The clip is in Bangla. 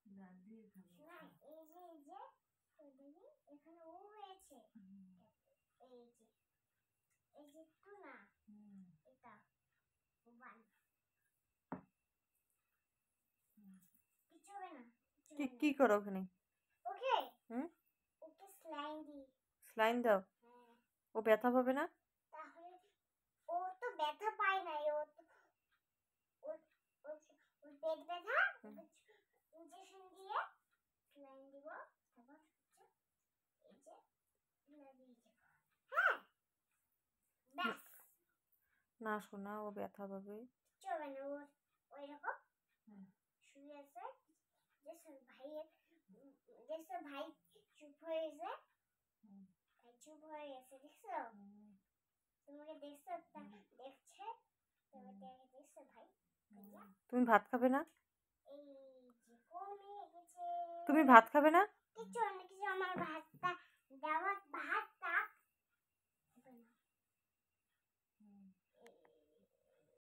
না এই যে এখানে ও হয়েছে, এই যে একটু না, এটা ওয়ান কিছু হবে না। কি করো ওখানে? ওকে হুম, ওকে স্লাইম দি। স্লাইন দাও। ও ব্যথা পাবে না? তাহলে ও তো ব্যথা পায় না, ও তো ওর ওর পেট ব্যথা, ইনজেকশন দিয়ে স্লাইম দিব, তারপর এই যে লাগিয়ে দিব। হ্যাঁ ব্যাস। না শোনা, ও ব্যথা পাবে। চলবে না, ওর ওই রকম শুয়ে আছে, দেখছো ভাই চুপ হয়ে গেছে, ভাই চুপ হয়ে গেছে, দেখছো তোমাকে, দেখছো দেখছে, দেখছো ভাই। তুমি ভাত খাবে না? এই যে কমে গেছে। তুমি ভাত খাবে না? কিছু আমার ভাতটা